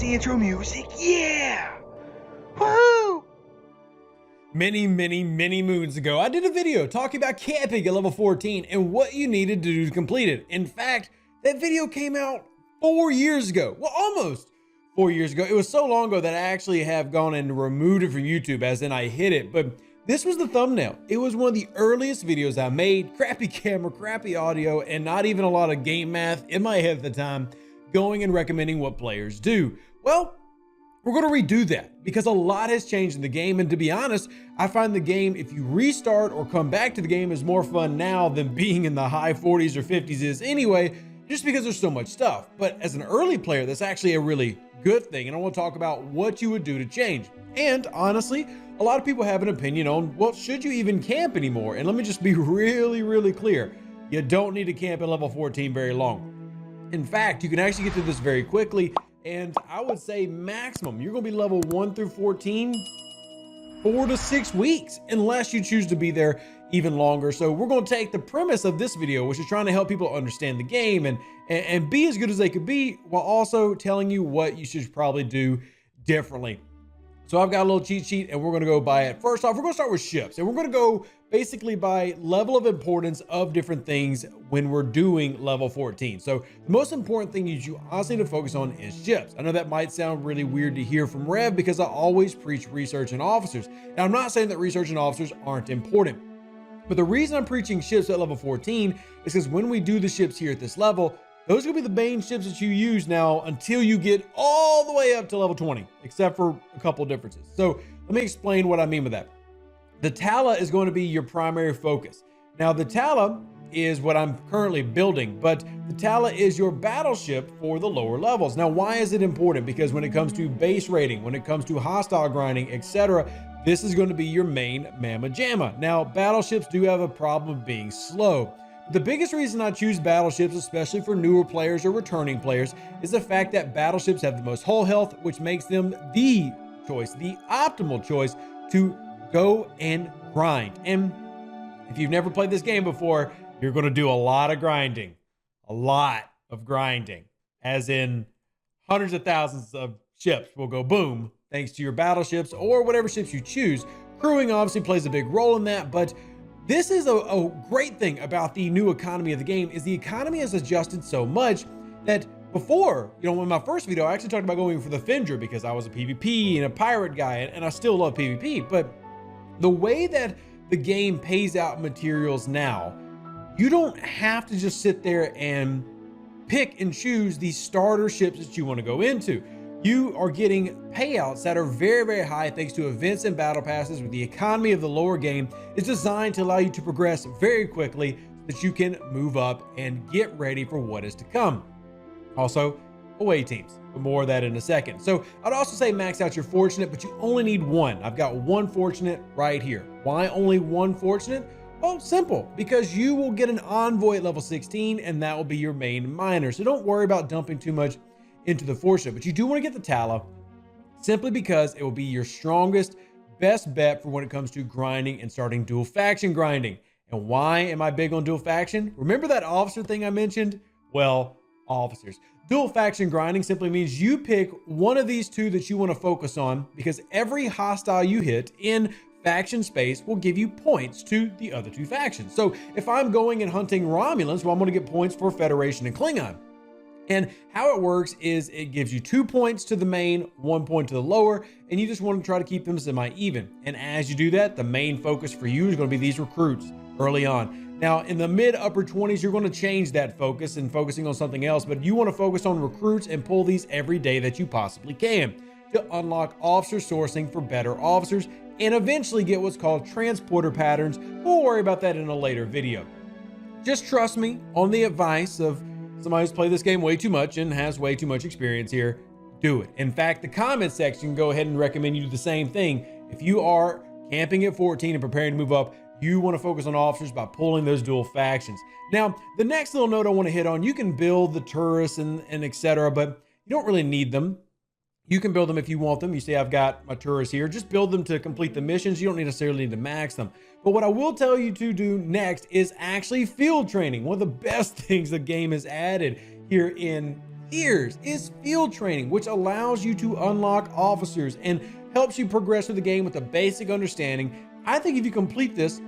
the intro music. Yeah! Woohoo! Many moons ago, I did a video talking about camping at level 14 and what you needed to do to complete it. In fact, that video came out 4 years ago. Well, almost 4 years ago. It was so long ago that I actually have gone and removed it from YouTube, as in I hid it. But this was the thumbnail. It was one of the earliest videos I made. Crappy camera, crappy audio, and not even a lot of game math in my head at the time, going and recommending what players do. Well, we're going to redo that because a lot has changed in the game. And to be honest, I find the game, if you restart or come back to the game, is more fun now than being in the high 40s or 50s is anyway, just because there's so much stuff. But as an early player, that's actually a really good thing. And I want to talk about what you would do to change. And honestly, a lot of people have an opinion on, well, should you even camp anymore? And let me just be really clear. You don't need to camp at level 14 very long. In fact, you can actually get through this very quickly. And I would say maximum, you're going to be level 1 through 14, 4 to 6 weeks, unless you choose to be there even longer. So we're going to take the premise of this video, which is trying to help people understand the game and be as good as they could be, while also telling you what you should probably do differently. So I've got a little cheat sheet and we're going to go by it. First off, we're going to start with ships, and we're going to go basically by level of importance of different things when we're doing level 14. So the most important thing you honestly need to focus on is ships. I know that might sound really weird to hear from Rev because I always preach research and officers. Now, I'm not saying that research and officers aren't important, but the reason I'm preaching ships at level 14 is because when we do the ships here at this level, those are going to be the main ships that you use now until you get all the way up to level 20, except for a couple of differences. So let me explain what I mean by that. The Tala is going to be your primary focus. Now, the Tala is what I'm currently building, but the Tala is your battleship for the lower levels. Now, why is it important? Because when it comes to base rating, when it comes to hostile grinding, etc., this is going to be your main mamma jamma. Now, battleships do have a problem of being slow. The biggest reason I choose battleships, especially for newer players or returning players, is the fact that battleships have the most hull health, which makes them the choice, the optimal choice to go and grind. And if you've never played this game before, you're going to do a lot of grinding, as in hundreds of thousands of ships will go boom thanks to your battleships or whatever ships you choose. Crewing obviously plays a big role in that, but this is a great thing about the new economy of the game is the economy has adjusted so much that before, in my first video, I actually talked about going for the Fendra because I was a PvP and a pirate guy, and I still love PvP. But the way that the game pays out materials now, you don't have to just sit there and pick and choose the starter ships that you want to go into. You are getting payouts that are very high thanks to events and battle passes, with the economy of the lower game is designed to allow you to progress very quickly so that you can move up and get ready for what is to come. Also, away teams, but more of that in a second. So I'd also say max out your fortunate, but you only need one. I've got one fortunate right here. Why only one fortunate? Well, simple, because you will get an envoy at level 16 and that will be your main miner. So don't worry about dumping too much into the fortunate, but you do want to get the Tala simply because it will be your strongest, best bet for when it comes to grinding and starting dual faction grinding. And why am I big on dual faction? Remember that officer thing I mentioned? Well, officers. Dual faction grinding simply means you pick one of these two that you want to focus on, because every hostile you hit in faction space will give you points to the other two factions. So if I'm going and hunting Romulans, well, I'm going to get points for Federation and Klingon. And how it works is it gives you 2 points to the main, 1 point to the lower, and you just want to try to keep them semi-even. And as you do that, the main focus for you is going to be these recruits early on. Now, in the mid-upper 20s, you're going to change that focus and focusing on something else, but you want to focus on recruits and pull these every day that you possibly can to unlock officer sourcing for better officers and eventually get what's called transporter patterns. We'll worry about that in a later video. Just trust me on the advice of somebody who's played this game way too much and has way too much experience here. Do it. In fact, the comment section, go ahead and recommend you do the same thing. If you are camping at 14 and preparing to move up, you want to focus on officers by pulling those dual factions. Now, the next little note I want to hit on, you can build the tourists and etc., but you don't really need them. You can build them if you want them. You say, I've got my tourists here. Just build them to complete the missions. You don't necessarily need to max them. But what I will tell you to do next is actually field training. One of the best things the game has added here in here's is field training, which allows you to unlock officers and helps you progress through the game with a basic understanding. I think if you complete this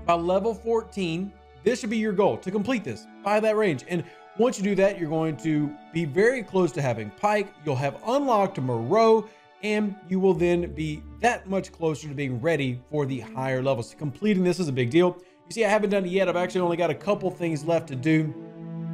by level 14, this should be your goal, to complete this by that range. And once you do that, you're going to be very close to having Pike. You'll have unlocked Moreau, and you will then be that much closer to being ready for the higher levels. Completing this is a big deal. You see, I haven't done it yet. I've actually only got a couple things left to do.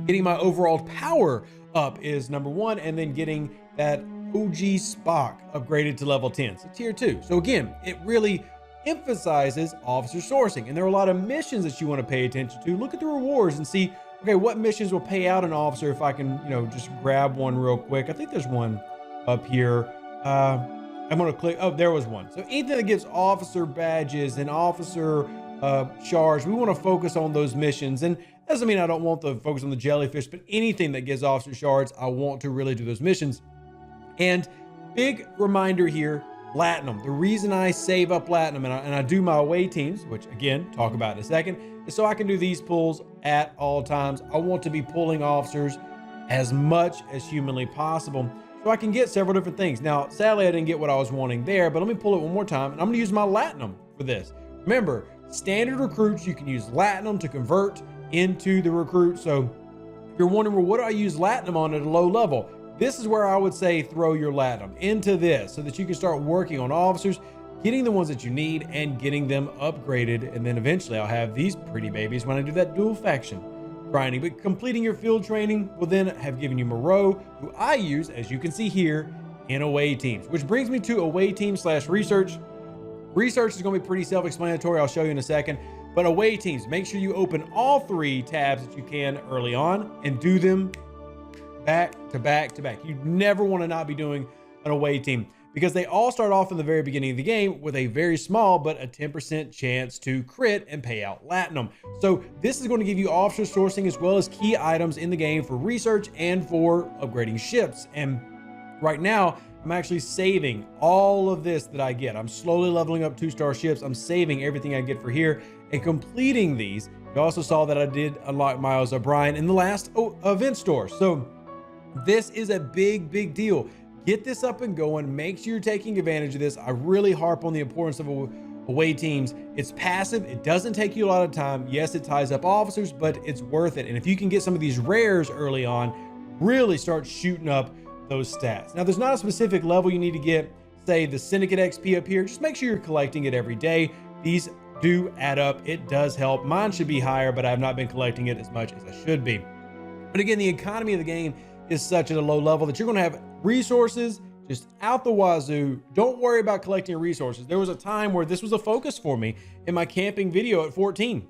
Getting my overall power up is number one, and then getting that OG Spock upgraded to level 10, so tier 2. So again, it really emphasizes officer sourcing, and there are a lot of missions that you want to pay attention to. Look at the rewards and see, okay, what missions will pay out an officer if I can, just grab one real quick. I think there's one up here. I'm going to click. Oh, there was one. So anything that gives officer badges and officer shards, we want to focus on those missions. And doesn't mean I don't want to focus on the jellyfish, but anything that gives officer shards, I want to really do those missions. And big reminder here, Platinum. The reason I save up Platinum and I do my away teams, which again, talk about in a second, is so I can do these pulls at all times. I want to be pulling officers as much as humanly possible so I can get several different things. Now, sadly, I didn't get what I was wanting there, but let me pull it one more time, and I'm gonna use my Latinum for this. Remember, standard recruits, you can use Latinum to convert into the recruit. So if you're wondering, well, what do I use Latinum on at a low level? This is where I would say throw your Latinum into this so that you can start working on officers, getting the ones that you need and getting them upgraded. And then eventually I'll have these pretty babies when I do that dual faction grinding. But completing your field training will then have given you Moreau, who I use, as you can see here, in away teams, which brings me to away team / research. Research is going to be pretty self-explanatory. I'll show you in a second. But away teams, make sure you open all 3 tabs that you can early on and do them back to back to back. You never want to not be doing an away team because they all start off in the very beginning of the game with a very small but a 10% chance to crit and pay out Latinum. So this is going to give you officer sourcing as well as key items in the game for research and for upgrading ships. And right now, I'm actually saving all of this that I get. I'm slowly leveling up 2-star ships. I'm saving everything I get for here and completing these. You also saw that I did unlock Miles O'Brien in the last event store. So this is a big deal. Get this up and going. Make sure you're taking advantage of this. I really harp on the importance of away teams. It's passive. It doesn't take you a lot of time. Yes, it ties up officers, but it's worth it. And if you can get some of these rares early on, really start shooting up those stats. Now, there's not a specific level you need to get, say the Syndicate XP up here. Just make sure you're collecting it every day. These do add up. It does help. Mine should be higher, but I have not been collecting it as much as I should be. But again, the economy of the game is such at a low level that you're going to have resources just out the wazoo. Don't worry about collecting resources. There was a time where this was a focus for me in my camping video at 14.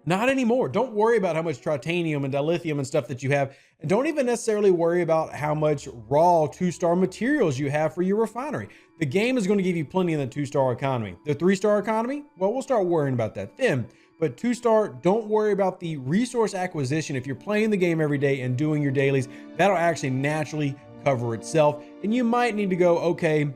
Not anymore. Don't worry about how much tritanium and dilithium and stuff that you have. And don't even necessarily worry about how much raw 2-star materials you have for your refinery. The game is going to give you plenty in the 2-star economy. The 3-star economy, well, we'll start worrying about that then. But 2-star, don't worry about the resource acquisition. If you're playing the game every day and doing your dailies, that'll actually naturally cover itself. And you might need to go, okay,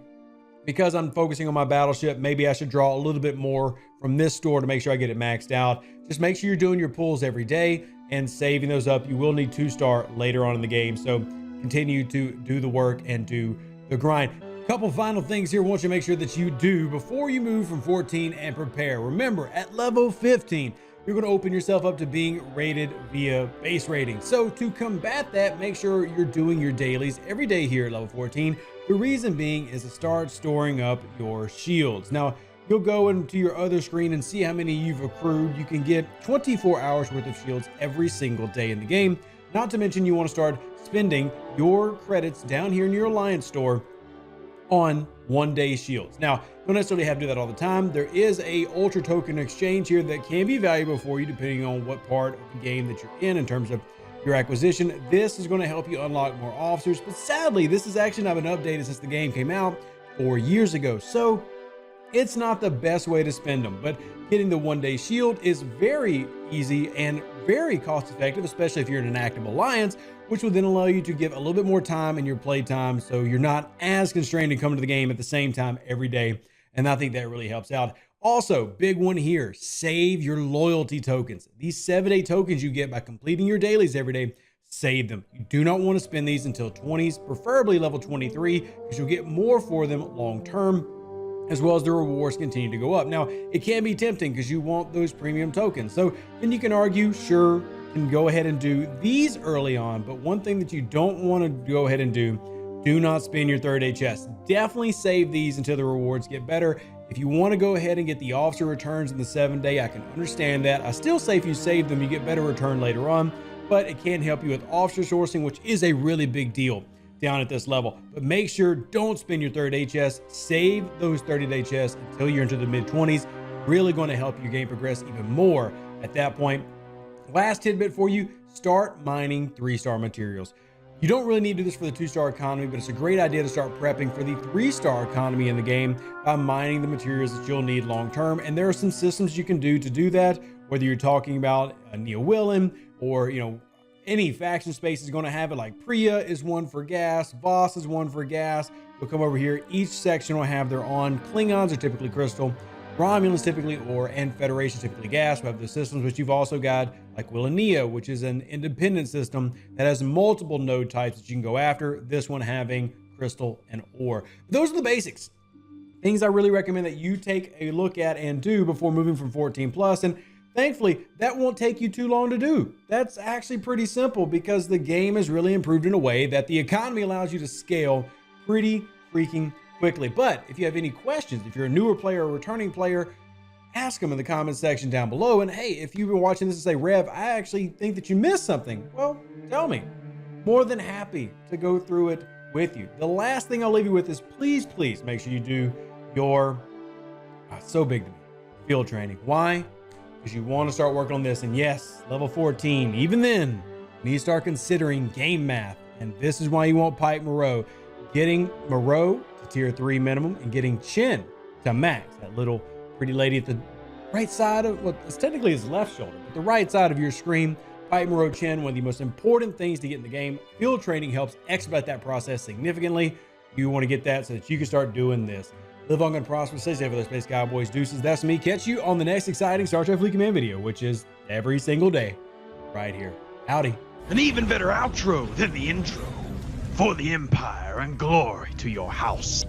because I'm focusing on my battleship, maybe I should draw a little bit more from this store to make sure I get it maxed out. Just make sure you're doing your pulls every day and saving those up. You will need 2-star later on in the game. So continue to do the work and do the grind. Couple final things here I want you to make sure that you do before you move from 14 and prepare. Remember, at level 15, you're going to open yourself up to being rated via base rating. So to combat that, make sure you're doing your dailies every day here at level 14. The reason being is to start storing up your shields. Now, you'll go into your other screen and see how many you've accrued. You can get 24 hours worth of shields every single day in the game. Not to mention you want to start spending your credits down here in your Alliance store on 1-day shields. Now, you don't necessarily have to do that all the time. There is a ultra token exchange here that can be valuable for you depending on what part of the game that you're in terms of your acquisition. This is going to help you unlock more officers, but sadly, this has actually not been updated since the game came out 4 years ago. So it's not the best way to spend them, but getting the 1-day shield is very easy and very cost effective, especially if you're in an active alliance, which will then allow you to give a little bit more time in your play time. So you're not as constrained to come to the game at the same time every day. And I think that really helps out. Also, big one here, save your loyalty tokens. These 7-day tokens you get by completing your dailies every day, save them. You do not want to spend these until 20s, preferably level 23, because you'll get more for them long term, as well as the rewards continue to go up. Now, it can be tempting because you want those premium tokens. So then you can argue, sure, you can go ahead and do these early on, but one thing that you don't want to go ahead and do not spend your third day chests. Definitely save these until the rewards get better. If you want to go ahead and get the officer returns in the 7-day, I can understand that. I still say if you save them, you get better return later on, but it can help you with officer sourcing, which is a really big deal down at this level. But make sure, don't spend your third day chests. Save those 30-day chests until you're into the mid-20s. Really going to help your game progress even more at that point. Last tidbit for you, start mining 3-star materials. You don't really need to do this for the 2-star economy, but it's a great idea to start prepping for the 3-star economy in the game by mining the materials that you'll need long term. And there are some systems you can do to do that, whether you're talking about a Neo Willin or, any faction space is going to have it. Like Priya is one for gas, Voss is one for gas. You'll come over here, each section will have their own. Klingons are typically crystal, Romulans typically ore, and Federation typically gas. We have the systems, but you've also got like Willinia, which is an independent system that has multiple node types that you can go after. This one having crystal and ore. Those are the basics. Things I really recommend that you take a look at and do before moving from 14 plus. And thankfully, that won't take you too long to do. That's actually pretty simple because the game has really improved in a way that the economy allows you to scale pretty freaking quickly. But if you have any questions, if you're a newer player or returning player, ask them in the comment section down below. And hey, if you've been watching this and say, Rev, I actually think that you missed something, well, tell me. More than happy to go through it with you. The last thing I'll leave you with is please make sure you do your, so big to me, field training. Why? Because you want to start working on this. And yes, level 14, even then, you need to start considering game math. And this is why you want Pipe Moreau. Getting Moreau to tier 3 minimum and getting Chin to max. That little pretty lady at the right side of, well, it's technically his left shoulder, but the right side of your screen. Pipe Moreau Chin, one of the most important things to get in the game. Field training helps expedite that process significantly. You want to get that so that you can start doing this. Live long and prosper. Stay safe with those Space Cowboys. Deuces. That's me. Catch you on the next exciting Star Trek Fleet Command video, which is every single day right here. Howdy. An even better outro than the intro. For the Empire and glory to your house.